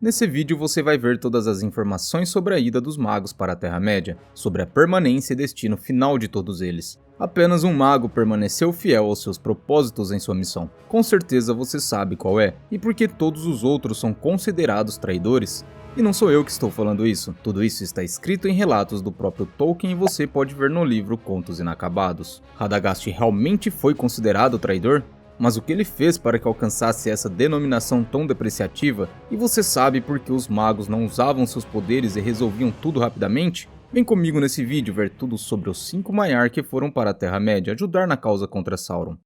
Nesse vídeo você vai ver todas as informações sobre a ida dos magos para a Terra-média, sobre a permanência e destino final de todos eles. Apenas um mago permaneceu fiel aos seus propósitos em sua missão. Com certeza você sabe qual é, e por que todos os outros são considerados traidores. E não sou eu que estou falando isso, tudo isso está escrito em relatos do próprio Tolkien e você pode ver no livro Contos Inacabados. Radagast realmente foi considerado traidor? Mas o que ele fez para que alcançasse essa denominação tão depreciativa? E você sabe por que os magos não usavam seus poderes e resolviam tudo rapidamente? Vem comigo nesse vídeo ver tudo sobre os 5 Maiar que foram para a Terra-média ajudar na causa contra Sauron.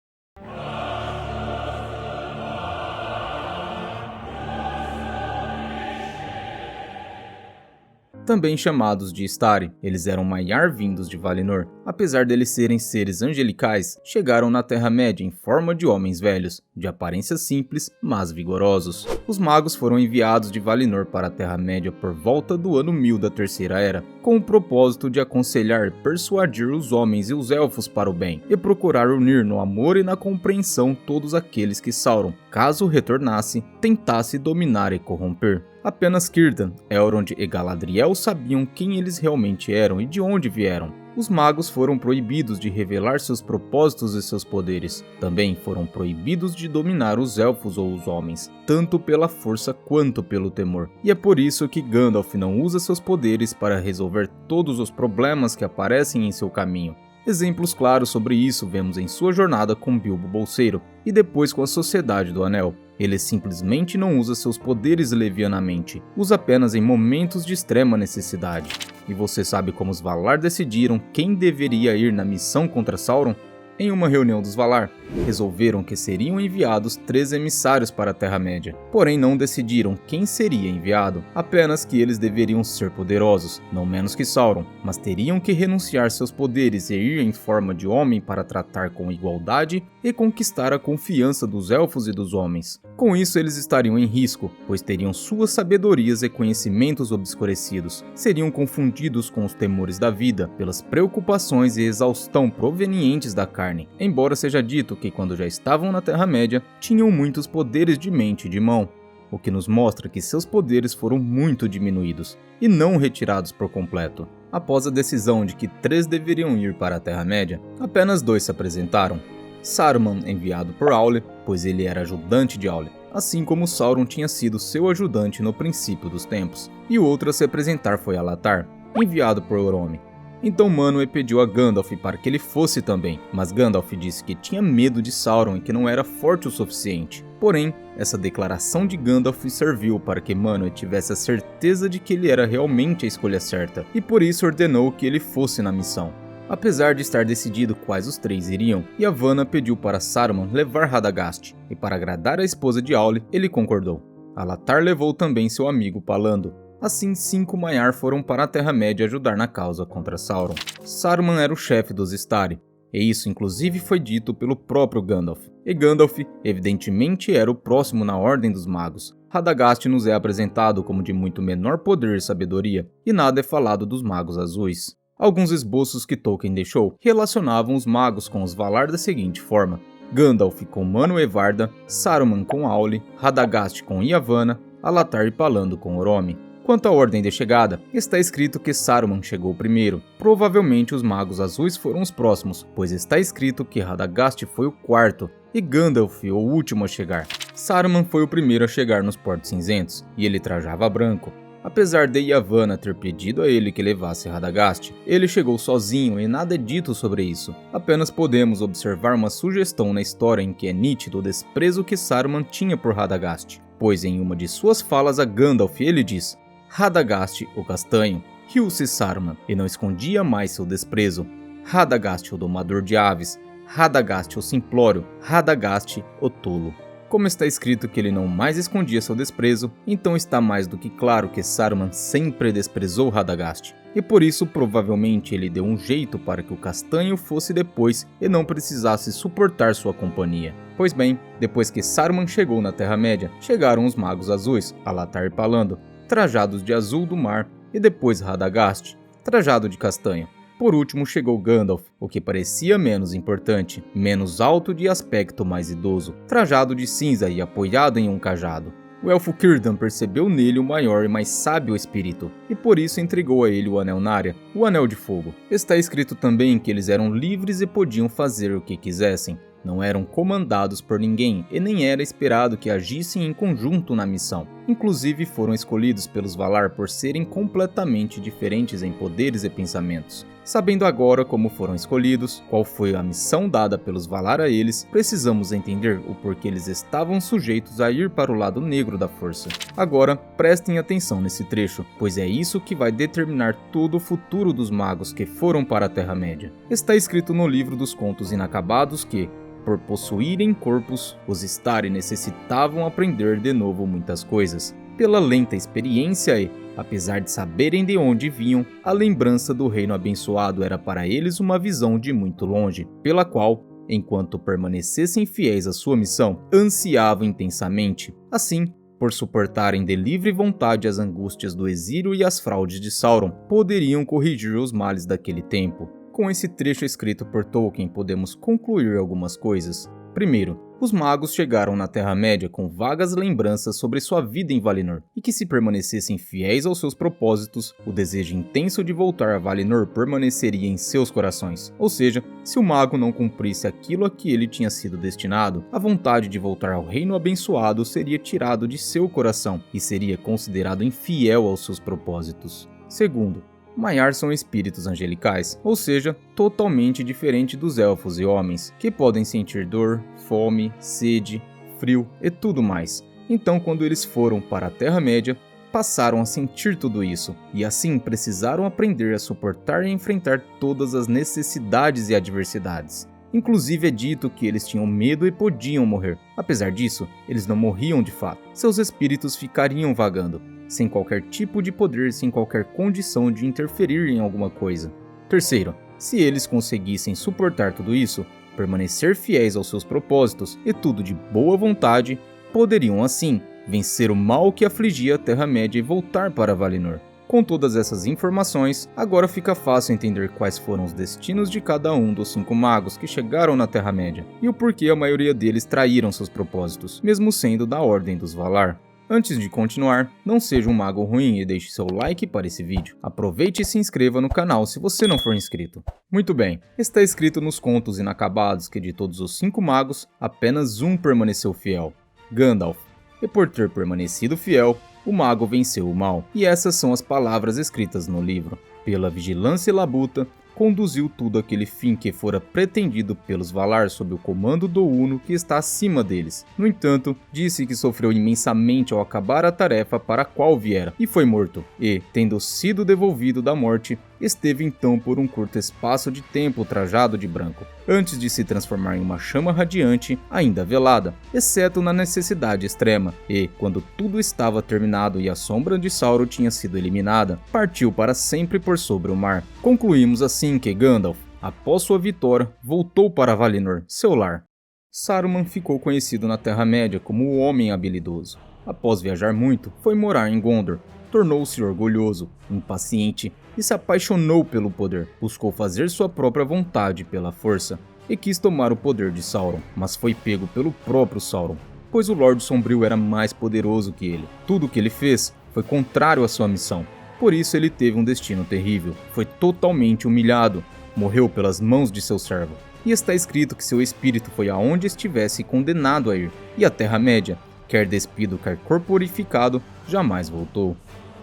Também chamados de Istari, eles eram Maiar vindos de Valinor. Apesar deles serem seres angelicais, chegaram na Terra-média em forma de homens velhos, de aparência simples, mas vigorosos. Os magos foram enviados de Valinor para a Terra-média por volta do ano 1000 da Terceira Era, com o propósito de aconselhar e persuadir os homens e os elfos para o bem, e procurar unir no amor e na compreensão todos aqueles que Sauron, caso retornasse, tentasse dominar e corromper. Apenas Círdan, Elrond e Galadriel sabiam quem eles realmente eram e de onde vieram. Os magos foram proibidos de revelar seus propósitos e seus poderes. Também foram proibidos de dominar os elfos ou os homens, tanto pela força quanto pelo temor. E é por isso que Gandalf não usa seus poderes para resolver todos os problemas que aparecem em seu caminho. Exemplos claros sobre isso vemos em sua jornada com Bilbo Bolseiro e depois com a Sociedade do Anel. Ele simplesmente não usa seus poderes levianamente, usa apenas em momentos de extrema necessidade. E você sabe como os Valar decidiram quem deveria ir na missão contra Sauron? Em uma reunião dos Valar, resolveram que seriam enviados 3 emissários para a Terra-média. Porém não decidiram quem seria enviado, apenas que eles deveriam ser poderosos, não menos que Sauron, mas teriam que renunciar seus poderes e ir em forma de homem para tratar com igualdade e conquistar a confiança dos elfos e dos homens. Com isso eles estariam em risco, pois teriam suas sabedorias e conhecimentos obscurecidos, seriam confundidos com os temores da vida, pelas preocupações e exaustão provenientes da carne, embora seja dito que quando já estavam na Terra-média, tinham muitos poderes de mente e de mão, o que nos mostra que seus poderes foram muito diminuídos, e não retirados por completo. Após a decisão de que 3 deveriam ir para a Terra-média, apenas 2 se apresentaram. Saruman, enviado por Aule, pois ele era ajudante de Aule, assim como Sauron tinha sido seu ajudante no princípio dos tempos, e o outro a se apresentar foi Alatar, enviado por Orome. Então Manwë pediu a Gandalf para que ele fosse também, mas Gandalf disse que tinha medo de Sauron e que não era forte o suficiente. Porém, essa declaração de Gandalf serviu para que Manwë tivesse a certeza de que ele era realmente a escolha certa, e por isso ordenou que ele fosse na missão. Apesar de estar decidido quais os 3 iriam, Yavanna pediu para Saruman levar Radagast, e para agradar a esposa de Aule, ele concordou. Alatar levou também seu amigo Palando. Assim, 5 Maiar foram para a Terra-média ajudar na causa contra Sauron. Saruman era o chefe dos Istari, e isso inclusive foi dito pelo próprio Gandalf. E Gandalf, evidentemente, era o próximo na Ordem dos Magos. Radagast nos é apresentado como de muito menor poder e sabedoria, e nada é falado dos Magos Azuis. Alguns esboços que Tolkien deixou relacionavam os magos com os Valar da seguinte forma: Gandalf com Manwë e Varda, Saruman com Aule, Radagast com Yavanna, Alatar e Palando com Orome. Quanto à ordem de chegada, está escrito que Saruman chegou primeiro. Provavelmente os Magos Azuis foram os próximos, pois está escrito que Radagast foi o quarto e Gandalf o último a chegar. Saruman foi o primeiro a chegar nos Portos Cinzentos, e ele trajava branco. Apesar de Yavanna ter pedido a ele que levasse Radagast, ele chegou sozinho e nada é dito sobre isso. Apenas podemos observar uma sugestão na história em que é nítido o desprezo que Saruman tinha por Radagast, pois em uma de suas falas a Gandalf ele diz: Radagast, o castanho, riu-se Saruman, e não escondia mais seu desprezo. Radagast, o domador de aves, Radagast, o simplório, Radagast, o tolo. Como está escrito que ele não mais escondia seu desprezo, então está mais do que claro que Saruman sempre desprezou Radagast, e por isso provavelmente ele deu um jeito para que o castanho fosse depois e não precisasse suportar sua companhia. Pois bem, depois que Saruman chegou na Terra-média, chegaram os Magos Azuis, Alatar e Palando, trajados de azul do mar, e depois Radagast, trajado de castanho. Por último chegou Gandalf, o que parecia menos importante, menos alto de aspecto mais idoso, trajado de cinza e apoiado em um cajado. O elfo Círdan percebeu nele o maior e mais sábio espírito, e por isso entregou a ele o Anel Narya, o Anel de Fogo. Está escrito também que eles eram livres e podiam fazer o que quisessem. Não eram comandados por ninguém e nem era esperado que agissem em conjunto na missão. Inclusive foram escolhidos pelos Valar por serem completamente diferentes em poderes e pensamentos. Sabendo agora como foram escolhidos, qual foi a missão dada pelos Valar a eles, precisamos entender o porquê eles estavam sujeitos a ir para o lado negro da força. Agora, prestem atenção nesse trecho, pois é isso que vai determinar todo o futuro dos magos que foram para a Terra-média. Está escrito no livro dos Contos Inacabados que, por possuírem corpos, os Istari necessitavam aprender de novo muitas coisas. Pela lenta experiência e, apesar de saberem de onde vinham, a lembrança do reino abençoado era para eles uma visão de muito longe, pela qual, enquanto permanecessem fiéis à sua missão, ansiavam intensamente. Assim, por suportarem de livre vontade as angústias do exílio e as fraudes de Sauron, poderiam corrigir os males daquele tempo. Com esse trecho escrito por Tolkien, podemos concluir algumas coisas. Primeiro, os magos chegaram na Terra-média com vagas lembranças sobre sua vida em Valinor, e que se permanecessem fiéis aos seus propósitos, o desejo intenso de voltar a Valinor permaneceria em seus corações. Ou seja, se o mago não cumprisse aquilo a que ele tinha sido destinado, a vontade de voltar ao reino abençoado seria tirado de seu coração, e seria considerado infiel aos seus propósitos. Segundo, Maiar são espíritos angelicais, ou seja, totalmente diferente dos elfos e homens, que podem sentir dor, fome, sede, frio e tudo mais. Então, quando eles foram para a Terra-média, passaram a sentir tudo isso, e assim precisaram aprender a suportar e enfrentar todas as necessidades e adversidades. Inclusive é dito que eles tinham medo e podiam morrer. Apesar disso, eles não morriam de fato. Seus espíritos ficariam vagando, sem qualquer tipo de poder, sem qualquer condição de interferir em alguma coisa. Terceiro, se eles conseguissem suportar tudo isso, permanecer fiéis aos seus propósitos e tudo de boa vontade, poderiam assim vencer o mal que afligia a Terra-média e voltar para Valinor. Com todas essas informações, agora fica fácil entender quais foram os destinos de cada um dos 5 magos que chegaram na Terra-média, e o porquê a maioria deles traíram seus propósitos, mesmo sendo da Ordem dos Valar. Antes de continuar, não seja um mago ruim e deixe seu like para esse vídeo. Aproveite e se inscreva no canal se você não for inscrito. Muito bem, está escrito nos Contos Inacabados que de todos os 5 magos, apenas um permaneceu fiel, Gandalf. E por ter permanecido fiel, o mago venceu o mal. E essas são as palavras escritas no livro. Pela vigilância e labuta, conduziu tudo aquele fim que fora pretendido pelos Valar sob o comando do Uno que está acima deles. No entanto, disse que sofreu imensamente ao acabar a tarefa para a qual viera, e foi morto, e, tendo sido devolvido da morte, esteve então por um curto espaço de tempo trajado de branco, antes de se transformar em uma chama radiante, ainda velada, exceto na necessidade extrema, e, quando tudo estava terminado e a sombra de Sauron tinha sido eliminada, partiu para sempre por sobre o mar. Concluímos assim que Gandalf, após sua vitória, voltou para Valinor, seu lar. Saruman ficou conhecido na Terra-média como o Homem Habilidoso. Após viajar muito, foi morar em Gondor. Tornou-se orgulhoso, impaciente e se apaixonou pelo poder. Buscou fazer sua própria vontade pela força e quis tomar o poder de Sauron, mas foi pego pelo próprio Sauron, pois o Lorde Sombrio era mais poderoso que ele. Tudo o que ele fez foi contrário à sua missão. Por isso ele teve um destino terrível. Foi totalmente humilhado, morreu pelas mãos de seu servo. E está escrito que seu espírito foi aonde estivesse condenado a ir, e a Terra-média, quer despido, quer corporificado, jamais voltou.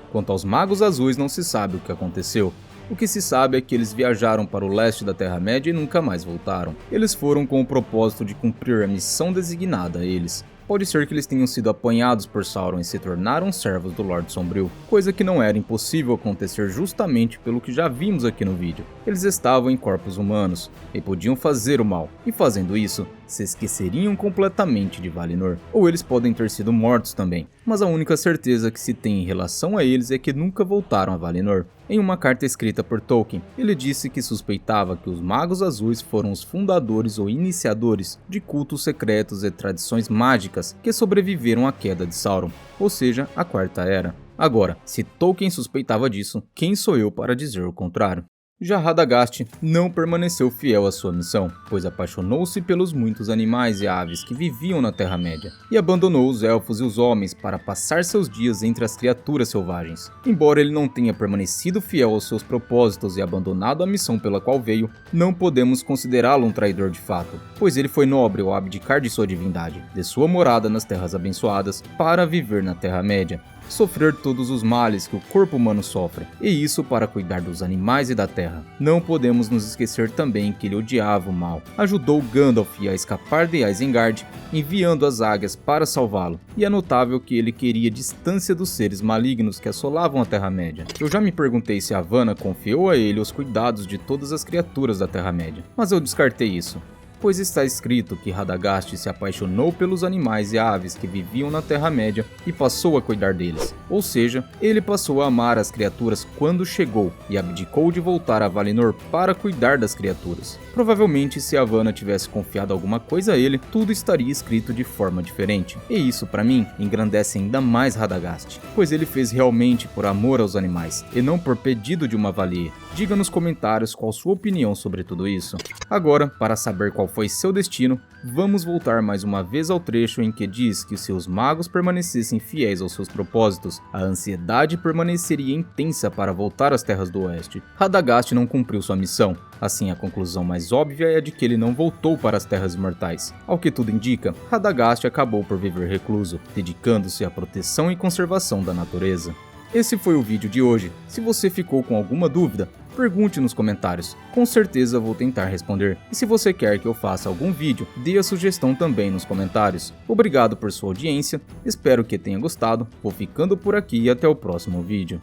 Quanto aos Magos Azuis não se sabe o que aconteceu. O que se sabe é que eles viajaram para o leste da Terra-média e nunca mais voltaram. Eles foram com o propósito de cumprir a missão designada a eles. Pode ser que eles tenham sido apanhados por Sauron e se tornaram servos do Lorde Sombrio, coisa que não era impossível acontecer justamente pelo que já vimos aqui no vídeo. Eles estavam em corpos humanos e podiam fazer o mal, e fazendo isso, se esqueceriam completamente de Valinor. Ou eles podem ter sido mortos também, mas a única certeza que se tem em relação a eles é que nunca voltaram a Valinor. Em uma carta escrita por Tolkien, ele disse que suspeitava que os Magos Azuis foram os fundadores ou iniciadores de cultos secretos e tradições mágicas que sobreviveram à queda de Sauron, ou seja, a Quarta Era. Agora, se Tolkien suspeitava disso, quem sou eu para dizer o contrário? Já Radagast não permaneceu fiel à sua missão, pois apaixonou-se pelos muitos animais e aves que viviam na Terra-média, e abandonou os elfos e os homens para passar seus dias entre as criaturas selvagens. Embora ele não tenha permanecido fiel aos seus propósitos e abandonado a missão pela qual veio, não podemos considerá-lo um traidor de fato, pois ele foi nobre ao abdicar de sua divindade, de sua morada nas Terras Abençoadas, para viver na Terra-média, sofrer todos os males que o corpo humano sofre, e isso para cuidar dos animais e da terra. Não podemos nos esquecer também que ele odiava o mal, ajudou Gandalf a escapar de Isengard, enviando as águias para salvá-lo, e é notável que ele queria distância dos seres malignos que assolavam a Terra-média. Eu já me perguntei se Yavanna confiou a ele os cuidados de todas as criaturas da Terra-média, mas eu descartei isso, pois está escrito que Radagast se apaixonou pelos animais e aves que viviam na Terra-média e passou a cuidar deles. Ou seja, ele passou a amar as criaturas quando chegou e abdicou de voltar a Valinor para cuidar das criaturas. Provavelmente, se Yavanna tivesse confiado alguma coisa a ele, tudo estaria escrito de forma diferente. E isso, para mim, engrandece ainda mais Radagast, pois ele fez realmente por amor aos animais, e não por pedido de uma valia. Diga nos comentários qual sua opinião sobre tudo isso. Agora, para saber qual foi seu destino, vamos voltar mais uma vez ao trecho em que diz que se os magos permanecessem fiéis aos seus propósitos, a ansiedade permaneceria intensa para voltar às Terras do Oeste. Radagast não cumpriu sua missão. Assim, a conclusão mais óbvia é a de que ele não voltou para as Terras Imortais. Ao que tudo indica, Radagast acabou por viver recluso, dedicando-se à proteção e conservação da natureza. Esse foi o vídeo de hoje. Se você ficou com alguma dúvida, pergunte nos comentários, com certeza vou tentar responder. E se você quer que eu faça algum vídeo, dê a sugestão também nos comentários. Obrigado por sua audiência, espero que tenha gostado, vou ficando por aqui e até o próximo vídeo.